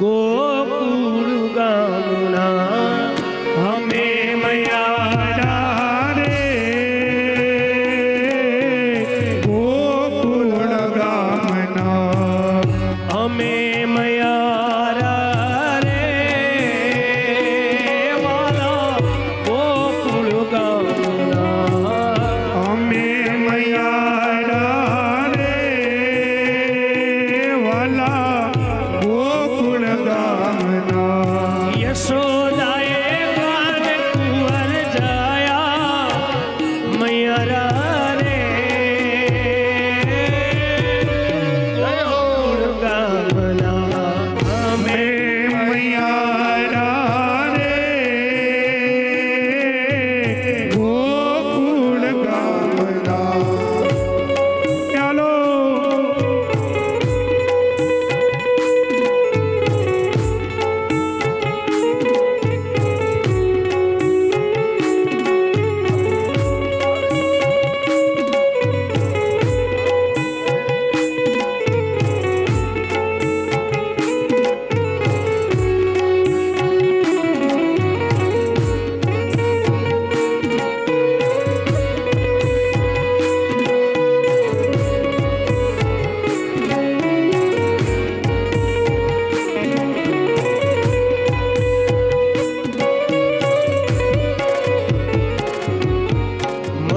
ગોકુળ ગામના અમે મયારા રે ગોકુળ ગામના અમે મયારા રે વાલા ગોકુળ ગામના અમે મયારા રે વાલા ગોકુળ ગામના યશોદાએ ગાન કુંવર જાયા મયરા રે ગોકુળ ગામના અમે મયારા રે ગોકુળ ગામના ચાલો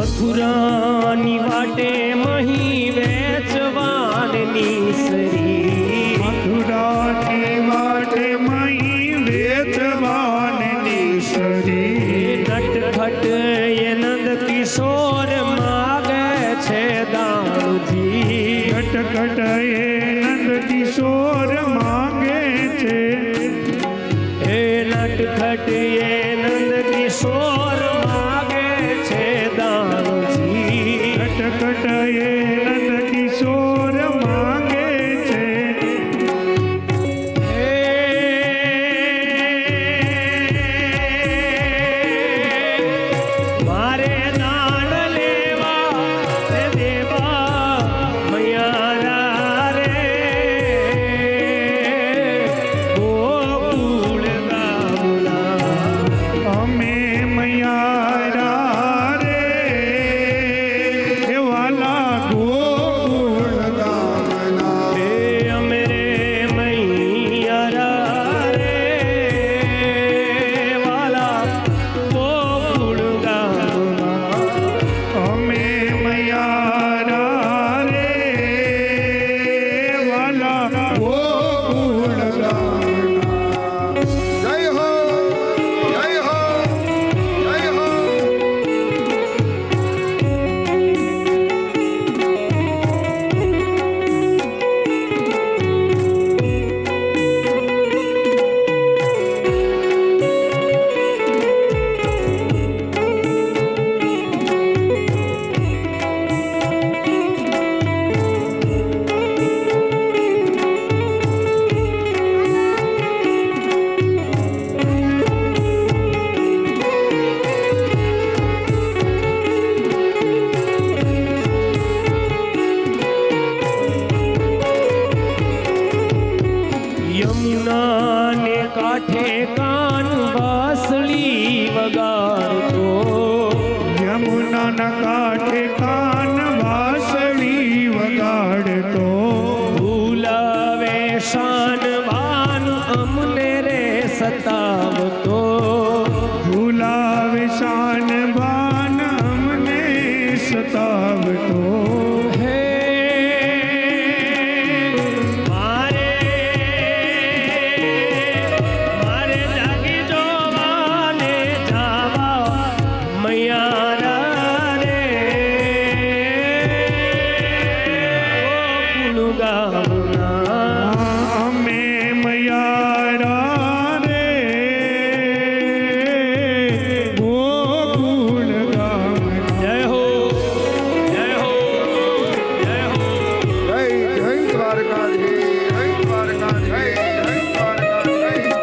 મથુરાની વાટે મહી વેચવાનની સરી મથુરાની વાટે મહી વેચવાનની સરી નટખટ એ નંદ કિશોર માગે છે દાણજી કટકટ એ નંદ કિશોર માંગે છે એ નટખટ એ નંદ કિશોર માગે છે દાણજી કટકટ એ નંદ કિશોર માંગે છે મારે દાન લેવા તે દેવા મયારા રે ગોકુળ ગામના અમે મયારા રે વાલા ગોકુળ ગામના હે અમે રે મૈયારા રે વાલા ગોકુળ ગામના અમે મયારા રે વાલા ગોકુળ ગામના જય હો જય હો જય હો યમુના ને કાંઠે કાન વાસળી વગાડતો યમુનાના કાંઠે કાન વાસળી વગાડતો ભૂલાવે શાન ભાન અમને રે સતાવતો ભૂલાવે શાન ભાન અમને સતાવતો હે મારે મારે જાગી જોવાને જાવા મૈયારા રે ગોકુળ ગામના અમે મયારા રે ગોકુળ ગામના જય હો જય હો જય હો જય જય દ્વારકાધીશ જય દ્વારકાધીશ જય દ્વારકાધીશ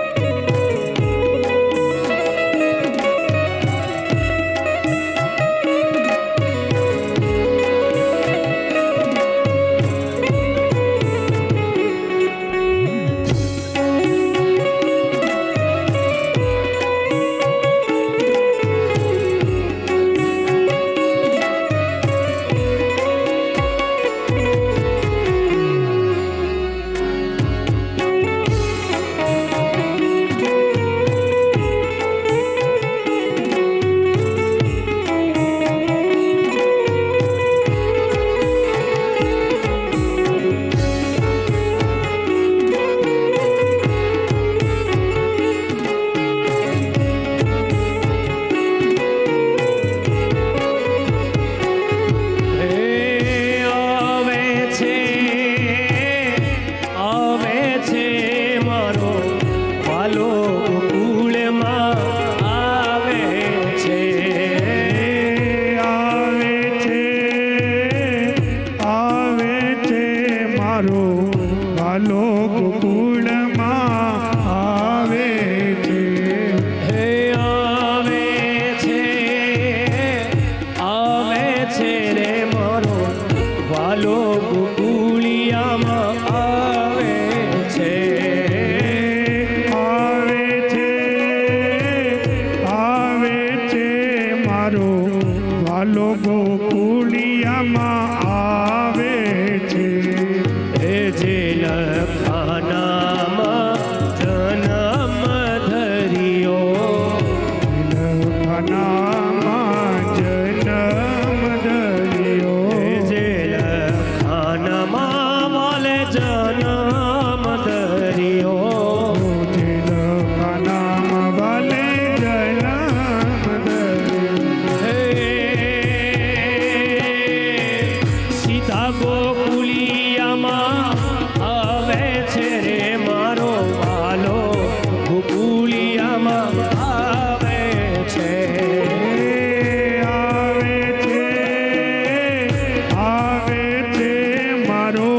મારો વાલો ગોકુળમાં આવે છે. હે આવે છે રે મારો વાલો ગોકુળિયામાં આવે છે. આવે છે મારો વાલો ગોકુળિયામાં આવે છે. હે જેના ખાનામાં જન્મ ધર્યો, લખનામાં જન્મ ધર્યો. હે જેના ખાનામાં વાલે જન્મ ધર્યો. લખનામાં વાલે જન્મ ધર્યો. હે સીતા ગોકુળિયામાં આવે છે રે મારો વાલો ગોકુળિયામાં આવે છે. આવે છે મારો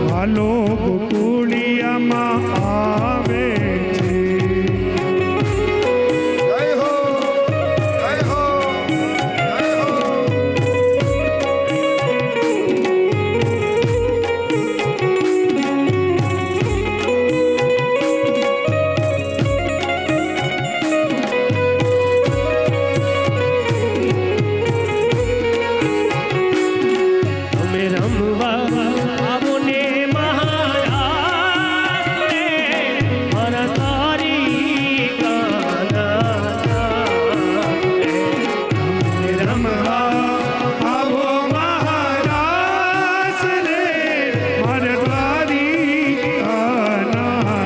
વાલો ગોકુળિયામાં આવે છે. જય હો જય હો જય હો. અમે રમવા આવો ને મહારાજ રે, મારા તારી કાના રે. અમે રમવા આવો મહારાજ રે મરવારી આના.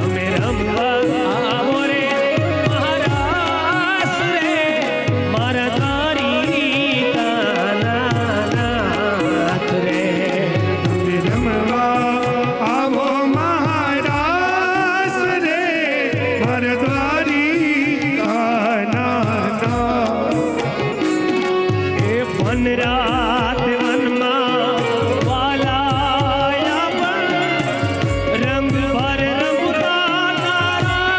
અમે રમવા આવો રે મહારાજ રે, મારા તારી કાનાનાથ રે. રમવા આવો મહારાજ રે મરવારી આના. એ વન રાત વનમાં વાલાયા પણ રંગ ભર રમતા તારા.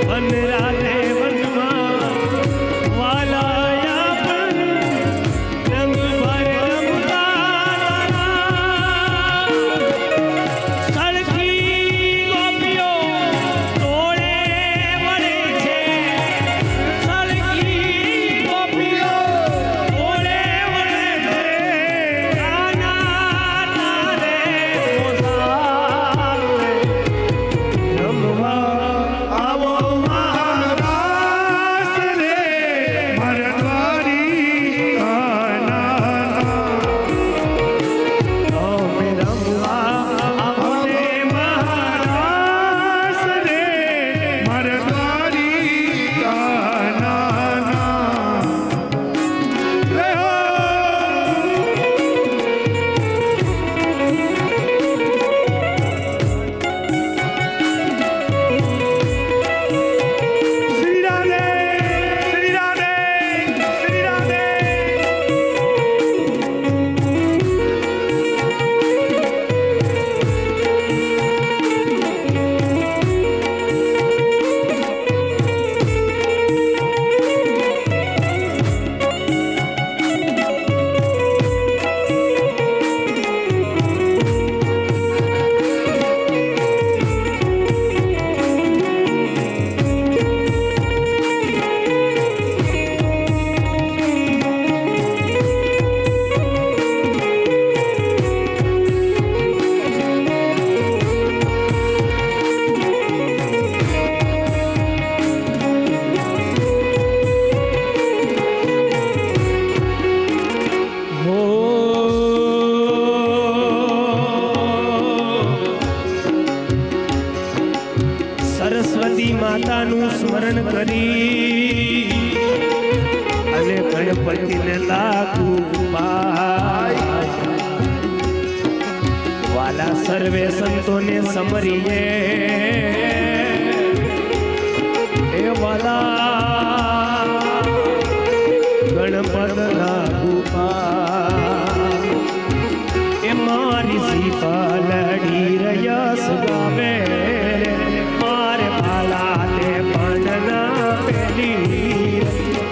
વન રાતે વનમાં વાલાયા પણ રંગ ભર રમતા તારા. સળકી ગોપીઓ તોડે વળે છે, સળકી ગોપીઓ તોડે વળે છે. કાના તારે મોસાળ રે, રમવા આવો મહારાજ રે મરવારી આના. અમે રમવા આવો ને મહારાજ રે મરવારી આના. હે હો. શ્રી રાધે શ્રી રાધે શ્રી રાધે. હો સરસ્વતી માતાનું સ્મરણ કરી અને ગણપતિને લાગુ પાય. વાલા સર્વે સંતોને સમરીએ એ વાલા ગણપત રઘુપાલ એ મારી સીતા લડી રયસ ગાવે મારે ભાલા તે પંડના પેલી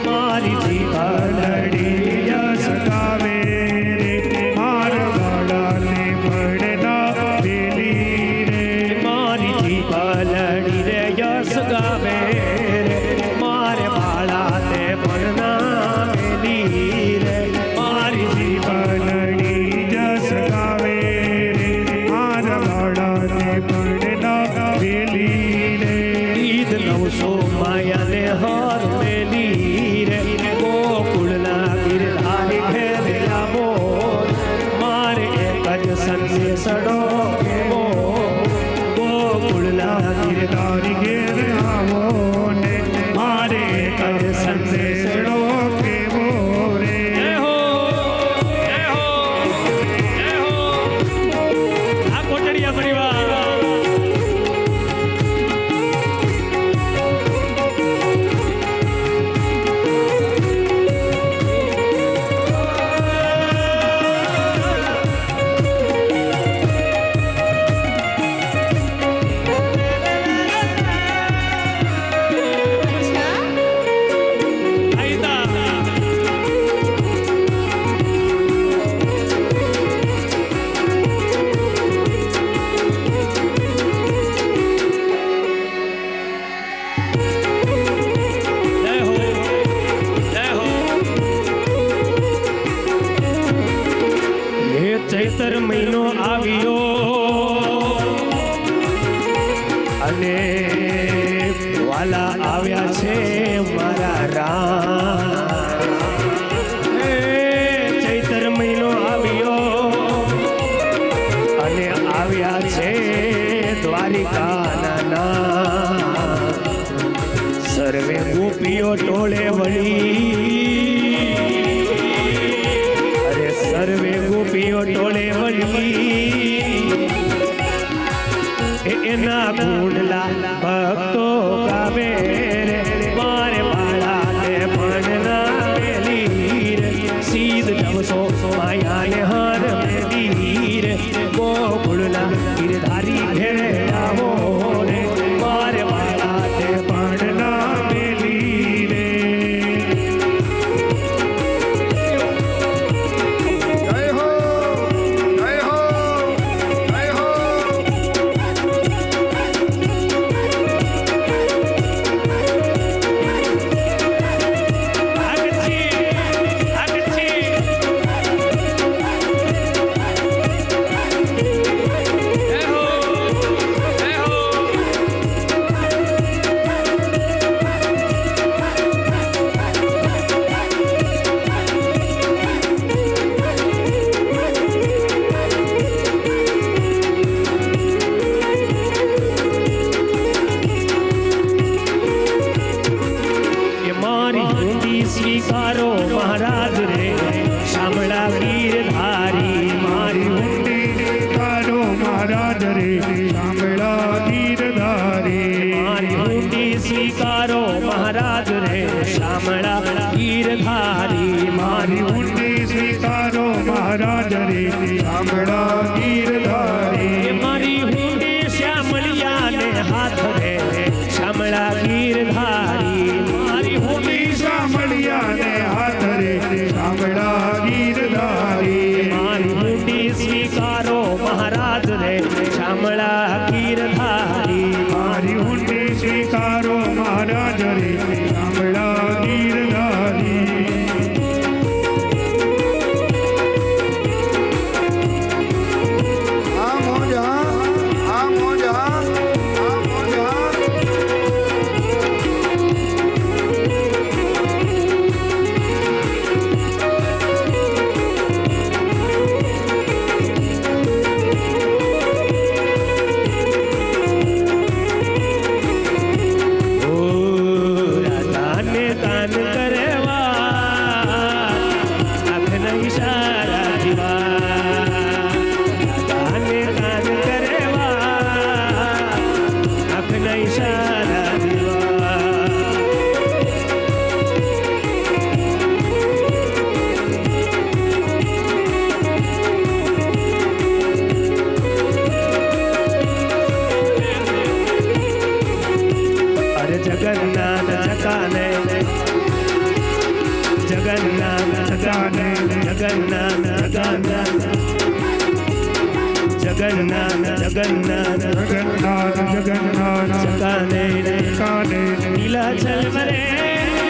મારી સીતા લડી યસ ગાવે રે માર વાળાને પડના પેલી રે મારી સીતા લડી રે યસ ગાવે મારે ભાલા તે પંડના પેલી રે મારી સીતા લડી જસ ગાવે રે માર વાળાને પડના પેલી રે ઈદ 900 માયાને હાર મેલી રે ગોકુળના ગિરધારી ખેલ્યા મોર મારે એક જ સંદેશડો કેવો ગોકુળના ગિરધારી ઘેર આવો ને મારે કર સંદેશડો કેવો રે જય હો જય હો જય હો આ કોટડિયા પરિવાર જય હો જય હો હે ચૈતર મહિનો આવ્યો અને વાલા આવ્યા છે મારા રામ હે ચૈતર મહિનો આવ્યો અને આવ્યા છે દ્વારિકાના નામ સર્વે ગોપીઓ ટોળે વળી અરે સર્વે ગોપીઓ ટોળે વળી એના ગુણલા ભક્તો ગાવે રે મારે બાળા ને ભણના મેલી રે સીધ 900 માયાને હાર મેલી રે ગોકુળના ગિરધારી ઘેરે આવો રે મારે બાળા ને પડના પેલી રે જય હો જય હો જય હો એ મારી ઊંડી સ્વીકારો મહારાજ રે શામળા ગીરધારી મારી ઊંડી તારો મહારાજ રે સાંભળા ગીરધારી મારી ઊંડી સ્વીકારો મહારાજ રે શામળા ગીરધારી મારી મારી ઊંડી સ્વીકારો મહારાજ રે સાંભળા ગીરધારી એ મારી ઊંડી શ્યામળિયાને હાથ રે શામળા ગીરધારી મારી ઊંડી સાંભળિયાને હાથ રે સાંભળા ગીરધારી મારી ઊંડી સ્વીકારો મહારાજ રે શામળા ગીરધારી મારી ઊંડી સ્વીકારો મહારાજ રે સાંભળા ગીરધારી આ મોજ હા આ મોજ હા આ મોજ હા ઓ રાધાને કાન કરેવા આંખના ઈશારા દીવા રાધાને કાન કરેવા આંખના ઈશારા દીવા ચકાને જગન્નાથ જગન્નાથ જગન્નાથ જગન્નાથ જગન્નાથ જગન્નાથ ચકાને કાને नीलाचल मरे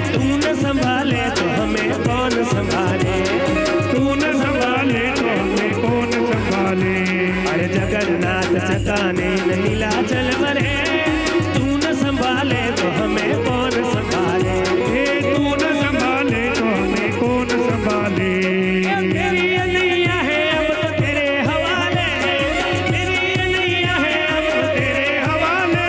तू न संभाले तो हमें कौन संभाले तू न संभाले तो हमें कौन संभाले अरे जगन्नाथ चकाने नीलाचल मरे तू न संभाले तो हमें कौन संभाले हे तू न संभाले तो हमें कौन संभाले तेरी अनैया है अब तो तेरे हवाले तेरी अनैया है अब तो तेरे हवाले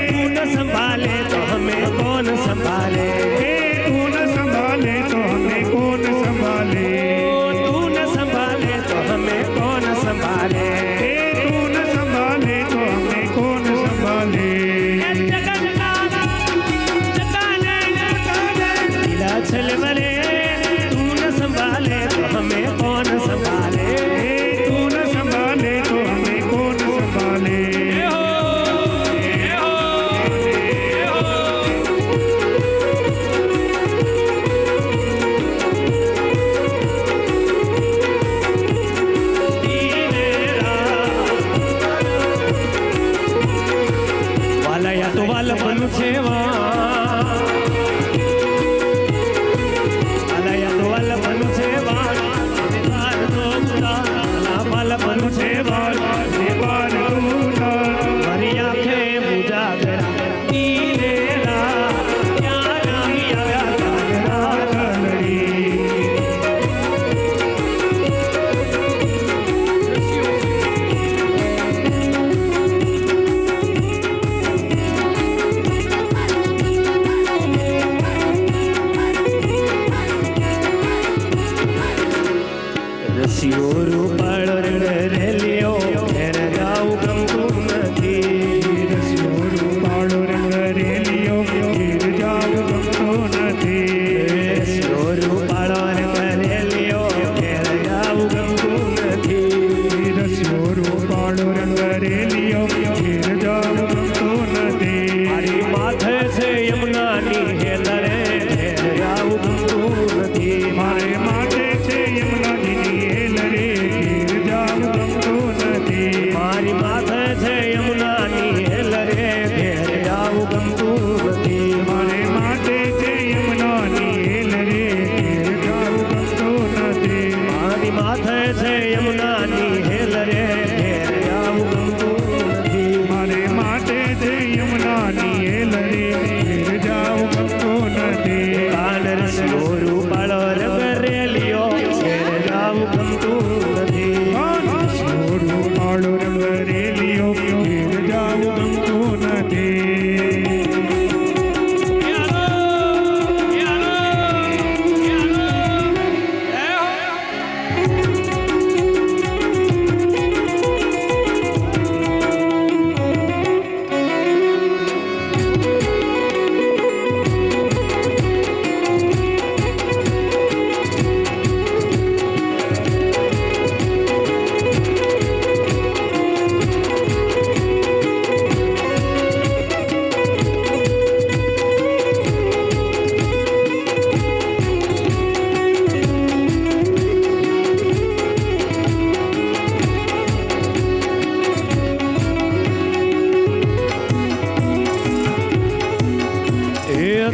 तू न संभाले तो हमें कौन संभाले हे तू न संभाले तो हमें कौन संभाले तू न संभाले तो हमें कौन संभाले हे तू न संभाले तो हमें कौन संभाले नीलाचल मरे तू न संभाले तो हमें कौन संभाले हे तू न संभाले तो हमें कौन संभाले વાલયા તો વાલપન છે વાલયા તો વાલપન છે વાલ તો વાલપન છે વાલ बार तू મારી આંખે ઉજાગરા ઈલેરા ક્યાં આવી આવ્યા કાગરા રસિયો રૂપાળો રેલિયો ઘેર જાઉં ગમતું નથી પાડો રંગ રેલિયો ગીર જાવ ગમતો નથી રસિયો રૂપાળો રેલિયો ઘેર જાઉં ગમતું નથી રસ્યો પાડો રંગ રેલિયો ગીર જાવ ગમતો નથી મારી માથે છે યમુનાની હેલરે ઘેર જાઉં ગમતું નથી મારે માટે છે યમુનાજીની હેલ રે ગીર જાવ ગમતો નથી મારી માથે છે યમુનાની હેલરે ઘેર જાઉં ગમતું નથી મારે માટે છે યમુનાની હેલ રે ગીર જાવ ગમતો નથી મારી માથે છે યમુનાની હેલરે ઘેર જાઉં ગમતું નથી મારે માટે છે યમુનાની હેલ રે ગીર જાવ ગમતો નથી કાન રસિયો રૂપાળો રંગ રેલિયો ઘેર જાઉં ગમતું નથી સોરું પાડો રંગ રેલિયો ગીર જાવ ગમતો નથી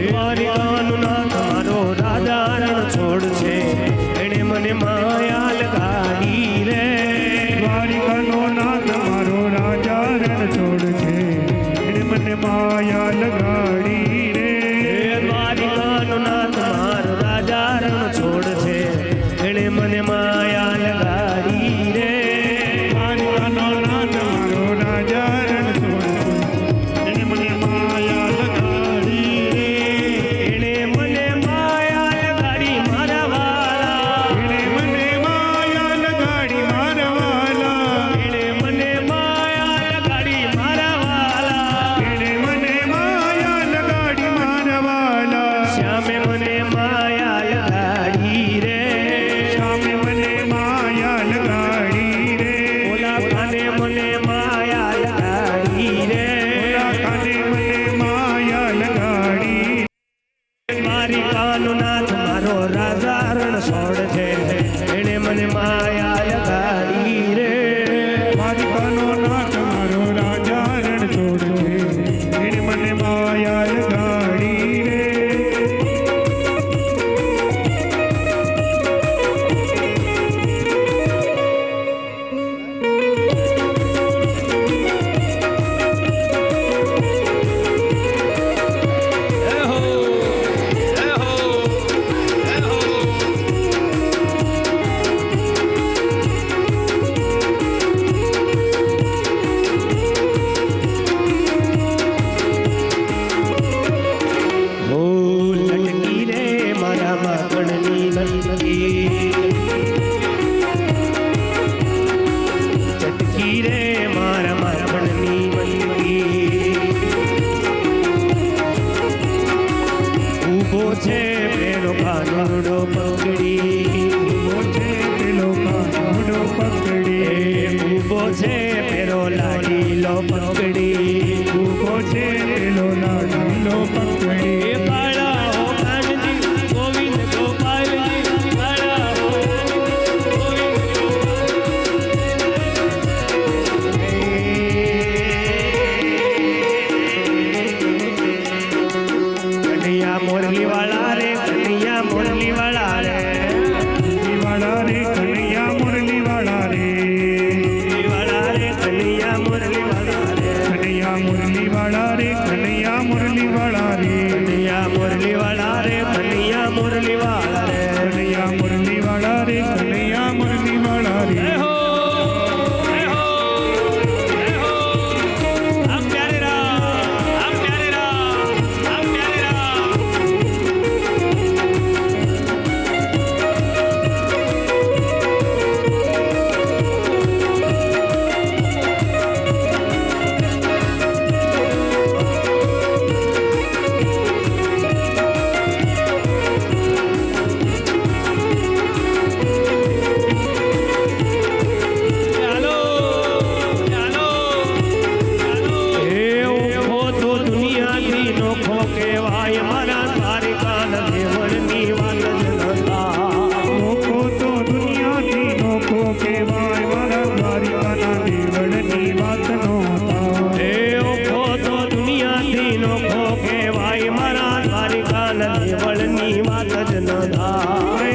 દ્વારિકાનું નાથ મારો રાજા રણ છોડ છે એણે મને માયા લગાડી રે દ્વારિકાનો નાથ મારો રાજા રણ છોડ છે એને મને માયા લગાડી રે દ્વારિકાનું નાથ મારો રાજા રણ છોડ છે એણે મને માયા લગાડી રે દ્વારિકાનો નાથ મારો રાજા રણ છોડ છે એને મને માયા લગાડી રે એણે મને માયા લગાડી મારા વાલા એને મને છોડ છે એને મને માયા લગાડી રે દ્વારિકાનો નાથ મારો રાજા રણ છોડ છે એને મને માયા લગાડી રે હો લટકી રે મારા માખણની લટકી ચટકી રે મારા માખણની લટકી ઊભો છે પેલો કાનુડો પકડી ઊભો છે પેલો કાનુડો પકડી ઊભો છે પેલો લાડીલો પકડી ઊભો છે પેલો લાડીલો પકડી કાળા હો કાનજી ગોવિંદ ગોપાલજી કાળા હો કનૈયા મોરલી વાળા રે કનૈયા મોરલી વાળા રે વાળા રે કનૈયા મુરલી વાળા રે વાળા રે કનૈયા મોરલી વાળા રે કનૈયા મુરલી વાળા રે કનૈયા મુરલી વાળા રે કનૈયા મોરલી વાળા રે કનૈયા મોરલી વાળા રે કનૈયા મુરલી વાળા રે કનૈયા મુરલી વાળા રે જય હો જય હો જય હો આપ પ્યારે રામ આપ પ્યારે રામ આપ પ્યારે રામ ચાલો ચાલો ચાલો એ ઓખો તો દુનિયાથી નોખો કહેવાય મારા દ્વારિકાના દેવળની વાત જ નતા લોકો તો દુનિયાથી નોખો કહેવાય મારા દ્વારિકાના દેવળની વાત નહોતા એ ઓખો તો દુનિયાથી નોખો કહેવાય મારા દ્વારિકાના દેવળની વાત જ નતા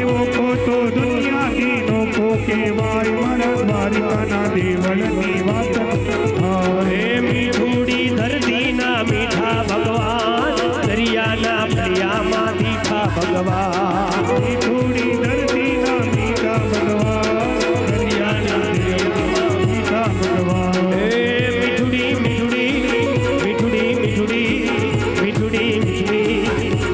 લોકો તો દુનિયાથી નોખો કહેવાય મારા દ્વારિકાના દેવળની વાત નહોતા હે મીઠુડી ધરતીના મીઠા ભગવાન દરિયાના દરિયામાં મીઠા ભગવાન થોડી ધરતીના મીઠા ભગવાન દરિયાના દરિયામાં મીઠા ભગવાન હે મીઠુડી મીઠુડી મીઠુડી મીઠુડી મીઠુડી મીઠુડી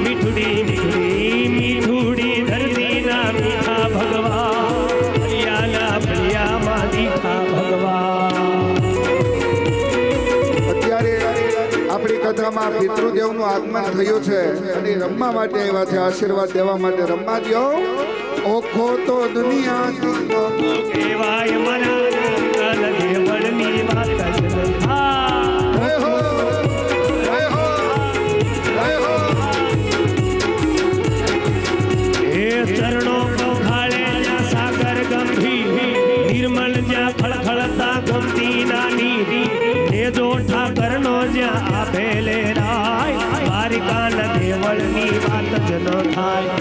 મીઠુડી મીઠુડી મીઠુડી ધરતીના મીઠા ભગવાન દરિયાના દરિયામાં મીઠા ભગવાન અત્યારે આપણી કથામાં પિતૃદેવનું આગમન થયું છે અને રમવા માટે આવ્યા છે આશીર્વાદ દેવા માટે રમવા દ્યો ઓખો તો દુનિયાથી નોખો કહેવાય મારા દ્વારિકાના દેવળની વાત જ નતા જય હો જય હો જય હો એ ચરણો પખાળે જ્યાં સાગર ગંભીર નિર્મલ જ્યાં ખળખળતા ગમતી નાની એ જો ઠાકરનો જ્યાં આપેલે રાય દ્વારિકાના દેવળની વાત જ ન થાય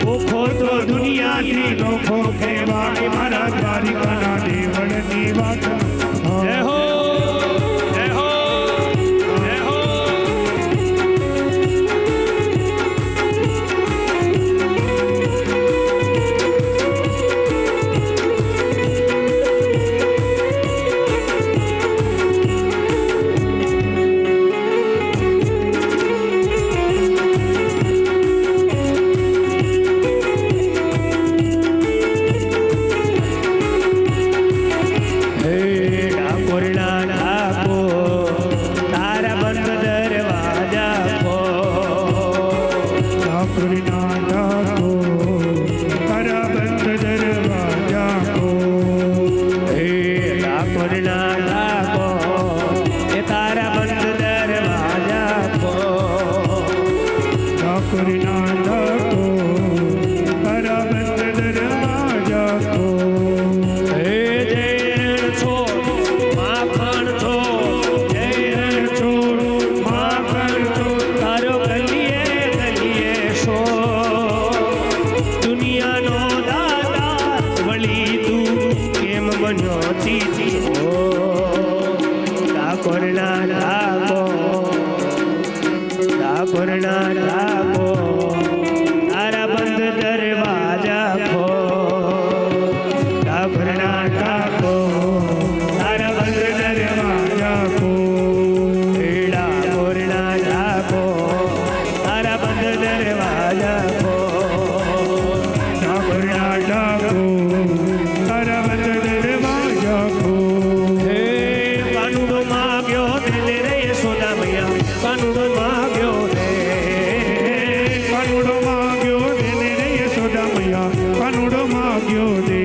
ઓખો તો દુનિયાથી નોખો કહેવાય મારા દ્વારિકાના દેવળની વાત જય હો જય હો જય હો હે બન્યો ચીચીઓ ઠાકોરના ઠાકો તારા બંધ દરવાજા ખો ઠાકોરના ઠાકો તારા બંધ દરવાજા ખો ઠાકોરના ઠાકો તારા બંધ દરવાજા ખો ઠાકોરના ઠાકો તારા બંધ દરવાજા ખો હે કાનુડો માગ્યો તેને રે યશોદા મૈયા કાનુડો માગ્યો કાનુડો માગ્યો તેને રે યશોદા મૈયા કાનુડો માગ્યો દે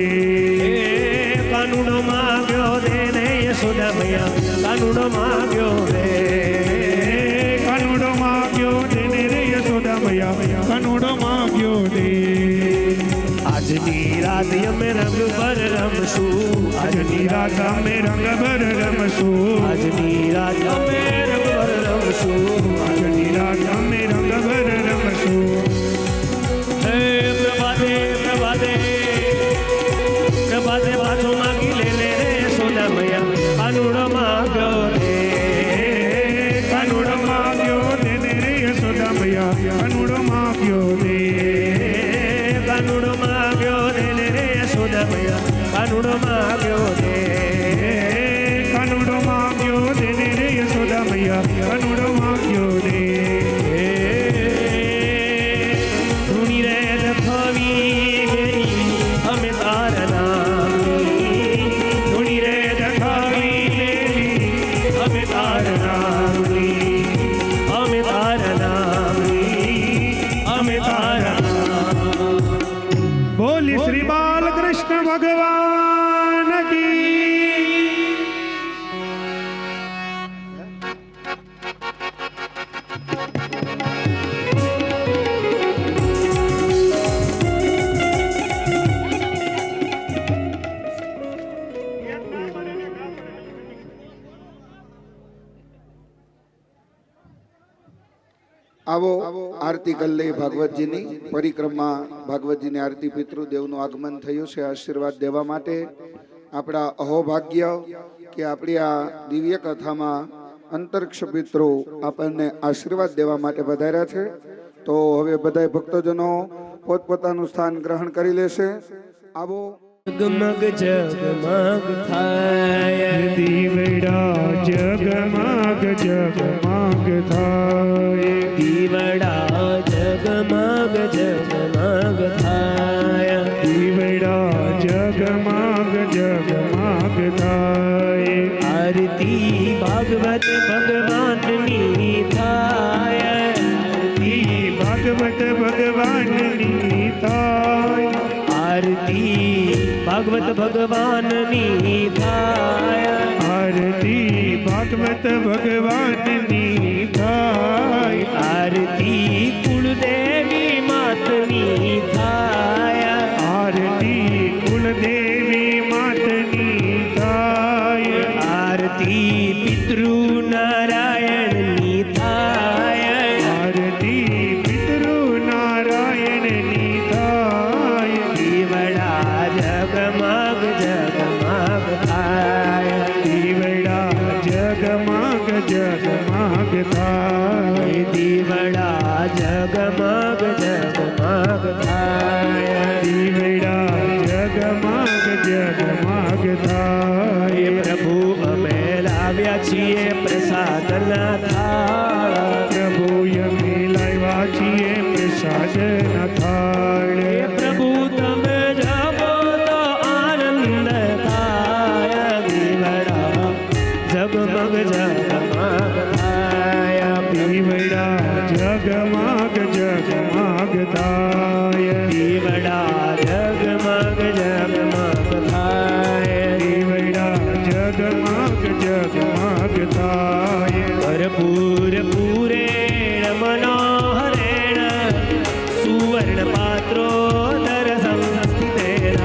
કાનુડો માગ્યો તેને યશોદા મૈયા કાનુડો માગ્યો રે કાનુડો માગ્યો તેને રે યશોદા મૈયા કાનુડો માગ્યો દે આજની રાત અમે રંગ પર રમશું આજની રાત અમે રંગ ભર રમશું આજની રાત અમે રંગ પર રમશું આજની રાત અમે રંગ ભર રમશું હે પ્રભાતે પ્રભાતે પ્રભાતે પાછો માગી લે રે યશોદા મૈયા કાનુડો માગ્યો રે કાનુડો માગ્યો તેને રે યશોદા મૈયા કાનુડો માગ્યો દે કાનુડો માગ્યો તેને રે યશોદા મૈયા કાનુડો માગ્યો રે કાનુડો માગ્યો તેને રે યશોદા મૈયા કાનુડો માગ્યો દે ધૂણી રે દખવી ગેરી અમે તારા નામની ધૂણી રે દખવી ગેરી અમે તારા નામની અમે તારા નામની અમે તારા નામ બોલી શ્રી બાલકૃષ્ણ ભગવાન કી આવો આરતી કરી લઈ ભાગવતજીની પરિક્રમા ભાગવતજીની આરતી પિતૃદેવનું આગમન થયું છે આશીર્વાદ દેવા માટે આપણા અહોભાગ્ય કે આપણી આ દિવ્ય કથામાં અંતરિક્ષ પિતૃ આપણને આશીર્વાદ દેવા માટે વધાર્યા છે તો હવે બધા ભક્તજનો પોતપોતાનું સ્થાન ગ્રહણ કરી લેશે આવો જગમગ જગમગ થાય દીવડા જગમગ જગમગ થાય દીવડા જગમગ જગમગ થાય દીવડા જગમગ જગમગ થાય આરતી ભાગવત ભગવાનની થાય આરતી ભાગવત ભગવાનની થાય આરતી ભાગવત ભગવાનની થાય આરતી ભાગવત ભગવાનની થાય આરતી કુળદેવી માતની થાય આરતી કુલદેવી માતની થાય આરતી પિતૃ નારાયણની થાય આરતી પિતૃ નારાયણની થાય દીવડા જગમગ જગમગ થાય દીવડા જગમગ જગમગ થાય દીવડા જગમગ જગમગ થાય દીવડા જગમગ જગમગ થાય પ્રભુ અમે લાવ્યા છીએ પ્રસાદના થાળ પ્રભુ અમે લાવ્યા છીએ પ્રસાદના થાળ પ્રભુ તમે જપો તો આનંદ થાય દીવડા જગમગ જગમગ થાય દીવડા જગમગ જગમગ થાય દીવડા જગમગ જગમગ થાય દીવડા જગમગ જગમગ થાય ભરપૂર પૂરેણ મનોહરેણ સુવર્ણ પાત્રો દરસં સ્થિતેન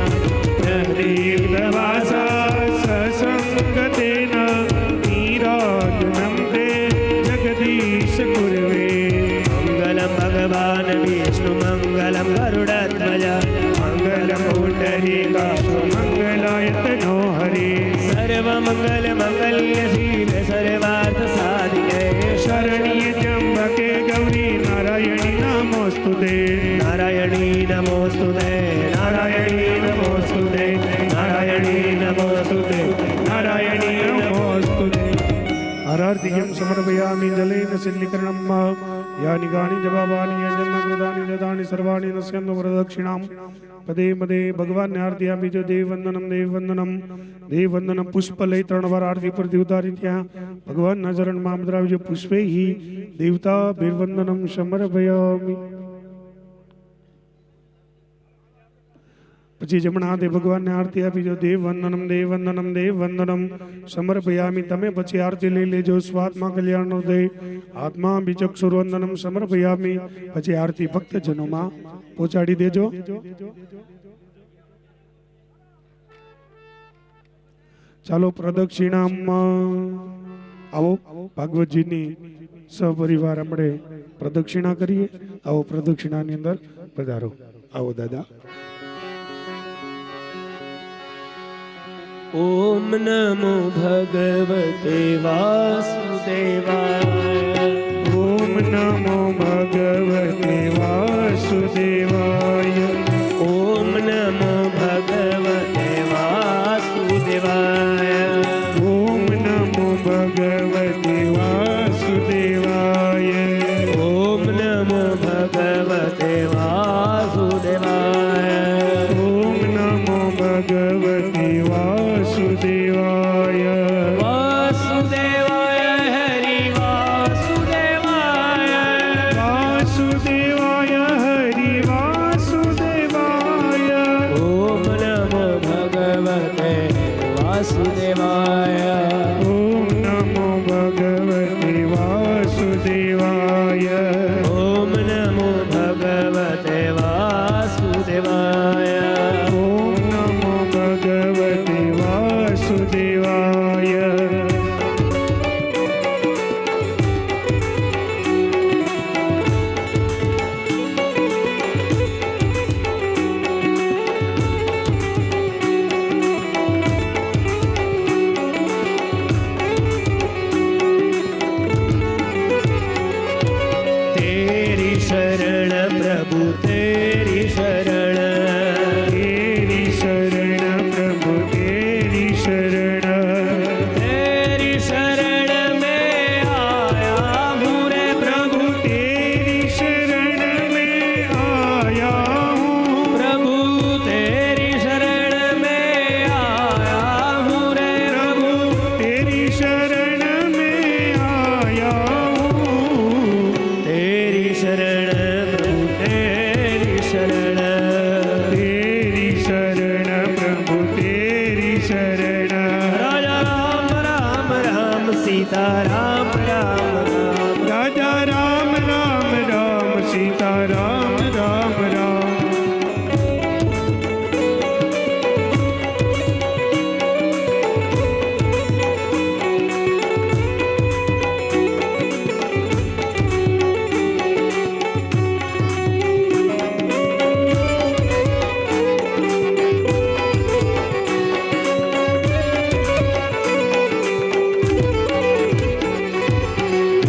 પ્રદીપ્તવાસા સસંગતેન નીરાજનમ તે જગદીશ કુર્વે મંગલમ ભગવાન વિષ્ણુ મંગલમ ગરુડધ્વજ મંગલમ પુંડરીકાક્ષ મંગલાય તનો હરિ मंगल मंगल्य शिव सर्वार्थ साधिके शरण्ये त्र्यंबके गौरी नारायणी नमोस्तुते नारायणी नमोस्तुते नारायणी नमोस्तुते नारायणी नमोस्तुते नारायणी नमोस्तुते आरार्तिकं समर्पयामि जलेन शिल्लीकरणं यानि गानि जवाबानि यजन्मकृतानि जतानि सर्वाणि नश्यन्तु प्रदक्षिणां पदे मदे भगवान आरती जो देववंदनम पुष्प लई 3 વાર આરતી પરથી ઉતારી ત્યાં ભગવાનના ચરણમાં મુદ્રાવજો પુષ્પે હિ દેવતા બિરવંદનમ સમર્પયામિ પછી જમણા હાથે ભગવાનને આરતી આપી જો દેવવંદનમ સમર્પયામિ તમે પછી આરતી લઈ લેજો સ્વાત્મા કલ્યાણનો દે આત્મા બીચક્ષુરવંદનમ સમર્પયામિ પછી આરતી ભક્તજનોમાં પહોંચાડી દેજો ચાલો પ્રદક્ષિણામ આવો ભાગવતજીની સહપરિવાર આપણે પ્રદક્ષિણા કરીએ આવો પ્રદક્ષિણાની અંદર પધારો આવો દાદા ओम नमो भगवते वासुदेवाय ओम नमो भगवते वासुदेवाय ओम नमो भगवते वासुदेवाय ओम नमो भगवते वासुदेवाय ओम नमो भगवते वासुदेवाय ओम नमो भगवते वासुदेवाय वासुदेवाय हरि वासुदेवाय वासुदेवाय हरि वासुदेवाय ओम नमो भगवते वासुदेवाय ओम नमो भगवते वासुदेवाय ओम नमो भगवते वासुदेवाय ओम नमो भगवते वासुदेवाय तेरी शरण प्रभु तेरी शरण तेरी शरण प्रभु तेरी शरण तेरी शरण में आया हूँ रे प्रभु तेरी शरण में आया हूँ प्रभु तेरी शरण में आया हूँ रे प्रभु तेरी शरण में आया हूँ तेरी शरण प्रभु तेरी शरण तेरी शरण प्रभु तेरी शरण राजा राम राम राम सीता राम राम राम राजा राम राम राम सीता राम राम राम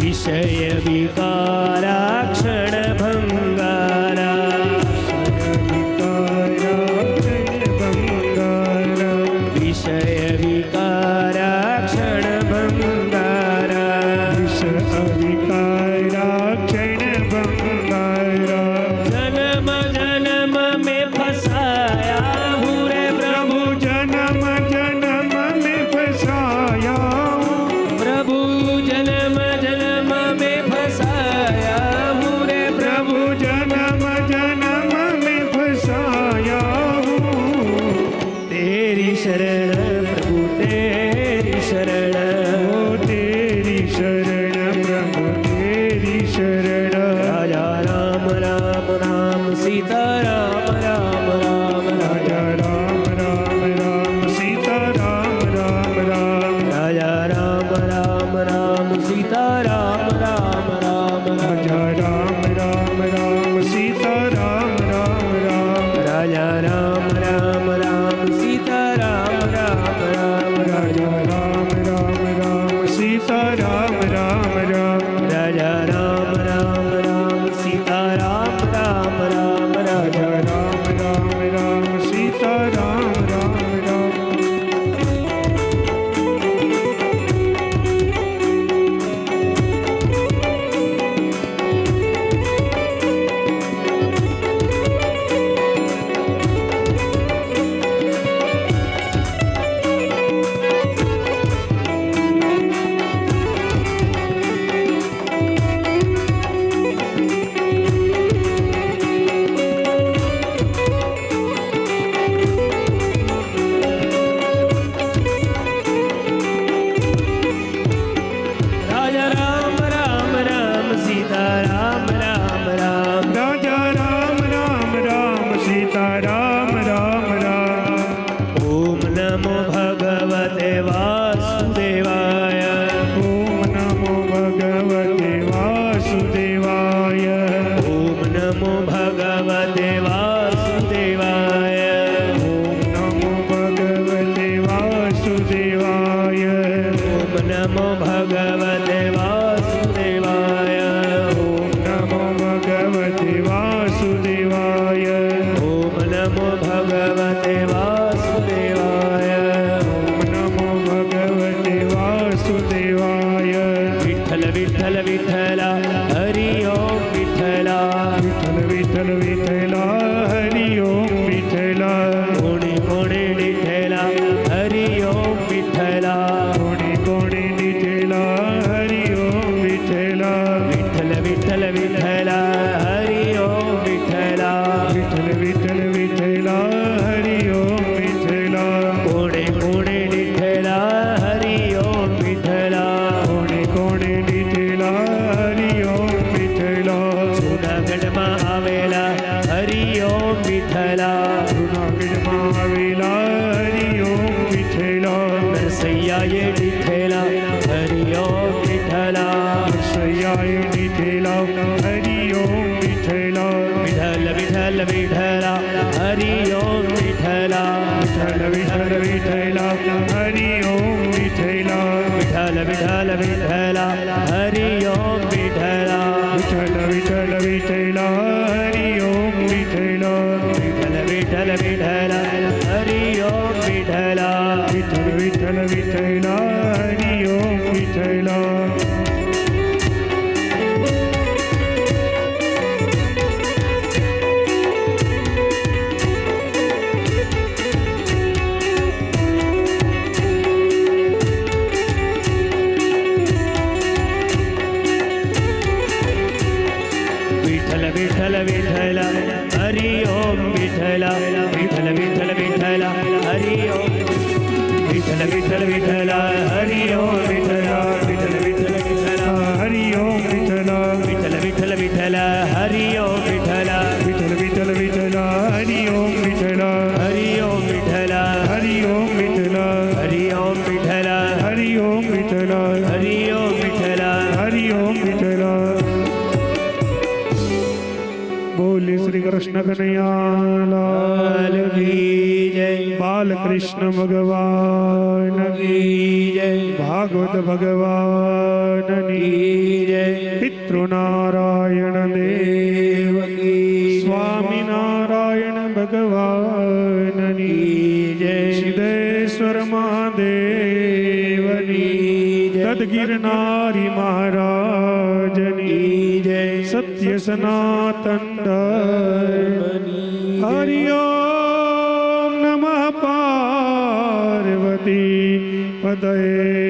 विषय विकारा क्षण भंगारा विषय विकारा क्षण भंगारा जन्म जन्म में फसाया हूँ रे प्रभु जन्म जन्म में फसाया हूँ प्रभु जन्म जन्म में फसाया हूँ रे प्रभु जन्म जन्म में फसाया हूँ तेरी शरण प्रभु तेरी शरण ओ तेरी शरण प्रभु तेरी शरण राजा राम राम राम सीता राम राम राम राजा राम राम राम सीता राम राम राम राजा राम राम राम सीता राम राम राम राजा राम राम राम सीता राम राम राम राजा राम राम राम सीता राम राम નમો ભગવતે વાસુદેવાય ઓમ નમો ભગવતે વાસુદેવાય ઓમ નમો ભગવતે વાસુદેવાય ઓમ નમો ભગવતે વાસુદેવાય વિઠ્ઠલ વિઠ્ઠલ વિઠ્ઠલા હરિ ઓમ વિઠ્ઠલા વિઠ્ઠલ વિઠ્ઠલ વિઠ્ઠલા હરિ ઓમ વિઠ્ઠલા કોણે કોણે વિઠ્ઠલા હરિ ઓમ વિઠ્ઠલા કોણે કોણે દીઠેલા હરિ ઓમ વિઠ્ઠલા વિઠ્ઠલ વિઠ્ઠલ વિઠ્ઠલા હરિ ઓમ વિઠ્ઠલા વિઠ્ઠલ વિઠ્ઠલ વિઠ્ઠલા હરિ ઓમ વિઠ્ઠલા કોણે કોણે વિઠ્ઠલા હરિ ઓમ વિઠ્ઠલા કોણે કોણે દીઠેલા હરિ ઓમ વિઠ્ઠલા જૂનાગઢમાં આવેલા હરિ ઓમ વિઠ્ઠલા જૂનાગઢમાં આવેલા હરિ ઓમ વિઠ્ઠલા નરસૈયાએ દીઠેલા હરિ ઓમ વિઠ્ઠલા સૈયાએ દીઠેલા હરિ ઓમ વિઠ્ઠલા વિઠ્ઠલ વિઠ્ઠલ વિઠ્ઠલા હરિ ઓમ વિઠ્ઠલા વિઠ્ઠલ વિઠ્ઠલ વિઠ્ઠલા હરિ ઓમ વિઠ્ઠલા વિઠ્ઠલ વિઠ્ઠલ વિઠ્ઠલા હરિ ઓમ વિઠ્ઠલા વિઠ્ઠલ વિઠ્ઠલ વિઠ્ઠલા હરિ ઓમ વિઠ્ઠલા વિઠ્ઠલ વિઠ્ઠલ વિઠ્ઠલા હરિ ઓમ વિઠ્ઠલા વિઠ્ઠલ વિઠ્ઠલ વિઠ્ઠલા હરિ ઓમ વિઠ્ઠલા વિઠ્ઠલ વિઠ્ઠલ વિઠ્ઠલા હરિ ઓમ વિઠ્ઠલા વિઠ્ઠલ વિઠ્ઠલ વિઠ્ઠલા હરિ ઓમ વિઠ્ઠલ વિઠ્ઠલ વિઠ્ઠલા હરિ ઓમ વિઠ્ઠલા વિઠ્ઠલ વિઠ્ઠલ વિઠ્ઠલા હરિ ઓમ વિઠ્ઠલા વિઠ્ઠલ વિઠ્ઠલ વિઠ્ઠલા હરિ ઓમ વિઠ્ઠલા વિઠ્ઠલ વિઠ્ઠલ વિઠ્ઠલા હરિ ઓમ વિઠ્ઠલા હરિ ઓમ વિઠ્ઠલા હરિ ઓમ વિઠ્ઠલા હરિ ઓમ વિઠ્ઠલા હરિ ઓમ વિઠ્ઠલા હરિ ઓમ વિઠ્ઠલા હરિ ઓમ વિઠ્ઠલા બોલે શ્રી કૃષ્ણ કનૈયા લાલ કી જય બાલકૃષ્ણ ભગવાન કી જય ભાગવત ભગવાનની કી જય પિતૃનારાયણ દેવ કી સ્વામિનારાયણ ભગવાનની કી જય સિદ્ધેશ્વર મહાદેવની તદગિરનારી મહારાજની જય સત્ય સનાતન ધર્મ હરિ ઓમ નમઃ પાર્વતી પદયે